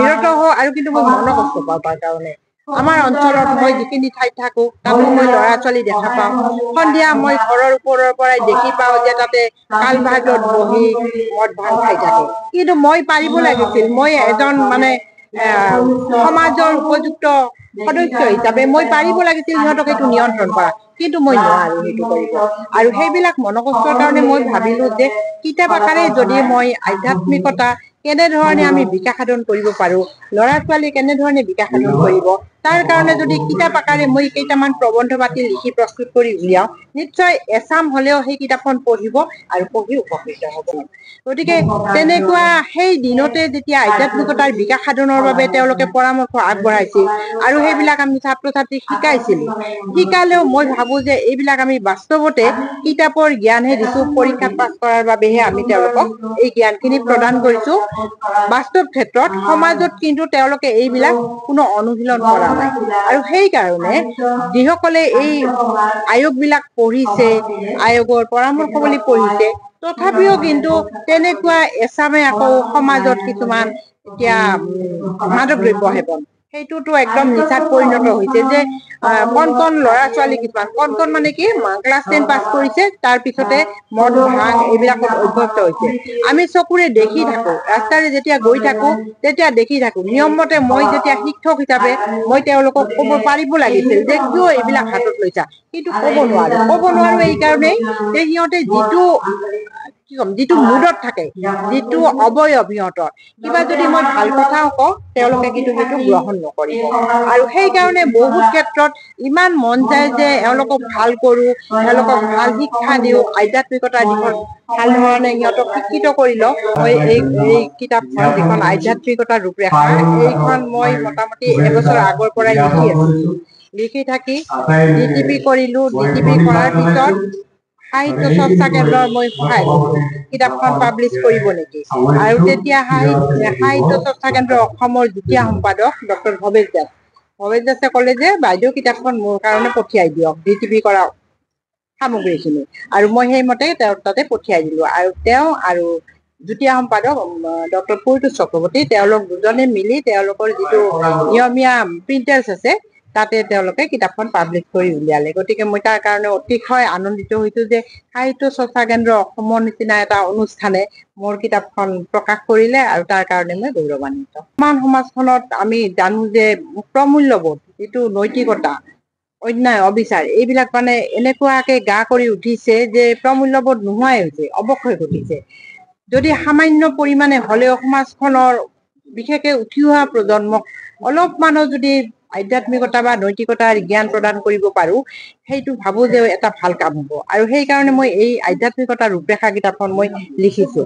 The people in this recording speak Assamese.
নিৰত হওঁ আৰু কিন্তু মই মনৰ কষ্ট পাওঁ তাৰ কাৰণে। আমাৰ অঞ্চলত মই যিখিনি ঠাইত থাকো তাতো মই ল'ৰা ছোৱালী দেখা পাওঁ। সন্ধিয়া মই ঘৰৰ ওপৰৰ পৰাই দেখি পাওঁ যে তাতে কালভাৰ্টত বহি মদ ভাং খাই থাকে। কিন্তু মই পাৰিব লাগিছিল, মই এজন মানে সমাজৰ উপযুক্ত সদস্য হিচাপে মই পাৰিব লাগিছিল সিহঁতক এইটো নিয়ন্ত্ৰণ কৰা, কিন্তু মই নোৱাৰো সেইটো কৰিব। আৰু সেইবিলাক মনকষ্টৰ কাৰণে মই ভাবিলো যে কিতাপ আকাৰে যদি মই আধ্যাত্মিকতা কেনেধৰণে আমি বিকাশ সাধন কৰিব পাৰো, ল'ৰা ছোৱালী কেনেধৰণে বিকাশ সাধন কৰিব, তাৰ কাৰণে যদি কিতাপ আকাৰে মই কেইটামান প্ৰবন্ধ পাতি লিখি প্ৰস্তুত কৰি উলিয়াও, নিশ্চয় এচাম হলেও সেই কিতাপখন পঢ়িব আৰু পঢ়ি উপকৃত হ'ব। গতিকে তেনেকুৱা সেই দিনতে যেতিয়া আধ্যাত্মিকতাৰ বিকাশ সাধনৰ বাবে তেওঁলোকে পৰামৰ্শ আগবঢ়াইছিল আৰু সেইবিলাক আমি ছাত্ৰ ছাত্ৰীক শিকাইছিলো, শিকালেও মই ভাবো যে এইবিলাক আমি বাস্তৱতে কিতাপৰ জ্ঞানহে দিছো, পৰীক্ষাত পাছ কৰাৰ বাবেহে আমি তেওঁলোকক এই জ্ঞানখিনি প্ৰদান কৰিছো। বাস্তৱ ক্ষেত্ৰত সমাজত কিন্তু তেওঁলোকে এইবিলাক কোনো অনুশীলন কৰা নাই। আৰু সেইকাৰণে যিসকলে এই আয়োগ বিলাক পঢ়িছে, আয়োগৰ পৰামৰ্শৱলী পঢ়িছে, তথাপিও কিন্তু তেনেকুৱা এচামে আকৌ সমাজত কিছুমান এতিয়া মাদক দ্ৰব্য সেৱন, সেইটোতো একদম নিচাত পৰিণত হৈছে। যে কণ কণ ল'ৰা ছোৱালী কিছুমান, কণ মানে কি ক্লাছ 10 পাছ কৰিছে, তাৰ পিছতে মদ ভাং এইবিলাকত অভ্যস্ত হৈছে। আমি চকুৰে দেখি থাকো, ৰাস্তাৰে যেতিয়া গৈ থাকো তেতিয়া দেখি থাকো। নিয়মমতে মই যেতিয়া শিক্ষক হিচাপে মই তেওঁলোকক ক'ব পাৰিব লাগিছিল যে কিয় এইবিলাক হাতত লৈছা, কিন্তু ক'ব নোৱাৰো এই কাৰণেই যে সিহঁতে যিটো মুডত থাকে, যিটো অবয়ব সিহঁতৰ, কিবা যদি মই ভাল কথাও কওঁ তেওঁলোকে কিন্তু সেইটো গ্ৰহণ নকৰিব। আৰু সেইকাৰণে বহুত ক্ষেত্ৰত ইমান মন যায় যে এওঁলোকক ভাল কৰো, এওঁলোকক ভাল শিক্ষা দিওঁ, আধ্যাত্মিকতাৰ দিশত ভাল ধৰণে সিহঁতক শিক্ষিত কৰি লওঁ। মই এই কিতাপখন যিখন আধ্যাত্মিকতাৰ ৰূপৰেখা, এইখন মই মোটামুটি এবছৰ আগৰ পৰাই লিখি আছো। লিখি থাকি DTP কৰিলো, DTP কৰাৰ পিছত সাহিত্য চৰ্চা কেন্দ্ৰৰ মই সহায় ললো কিতাপখন পাব্লিছ কৰিব নেকি। আৰু তেতিয়া সাহিত্য চৰ্চা কেন্দ্ৰ অসমৰ যুটীয়া সম্পাদক ডক্টৰ ভৱেশ দাসে ক'লে যে বাইদেউ কিতাপখন মোৰ কাৰণে পঠিয়াই দিয়ক, DTP কৰা সামগ্ৰীখিনি। আৰু মই সেইমতে তেওঁৰ তাতে পঠিয়াই দিলো। আৰু তেওঁ আৰু যুটীয়া সম্পাদক ডক্টৰ পৰিতোষ চক্ৰৱৰ্তী, তেওঁলোক দুজনে মিলি তেওঁলোকৰ যিটো নিয়মীয়া প্ৰিণ্টাৰ্ছ আছে তাতে তেওঁলোকে কিতাপখন পাব্লিছ কৰি উলিয়ালে। গতিকে মই তাৰ কাৰণে অতিশয় আনন্দিত হৈছো যে সাহিত্য চৰ্চা কেন্দ্ৰ অসমৰ নিচিনা এটা অনুষ্ঠানে মোৰ কিতাপখন প্ৰকাশ কৰিলে, আৰু তাৰ কাৰণে মই গৌৰৱান্বিত। বৰ্তমান সমাজখনত আমি জানো যে প্ৰমূল্যবোধ, যিটো নৈতিকতা, অন্যায় অবিচাৰ, এইবিলাক মানে এনেকুৱাকে গা কৰি উঠিছে যে প্ৰমূল্যবোধ নোহোৱাই হৈছে, অৱক্ষয় ঘটিছে। যদি সামান্য পৰিমাণে হলেও সমাজখনৰ বিশেষকে উঠি অহা প্ৰজন্মক অলপমানো যদি আধ্যাত্মিকতা বা নৈতিকতাৰ জ্ঞান প্ৰদান কৰিব পাৰো, সেইটো ভাবো যে এটা ভাল কাম হব। আৰু সেইকাৰণে মই এই আধ্যাত্মিকতাৰ ৰূপৰেখা কিতাপখন মই লিখিছো।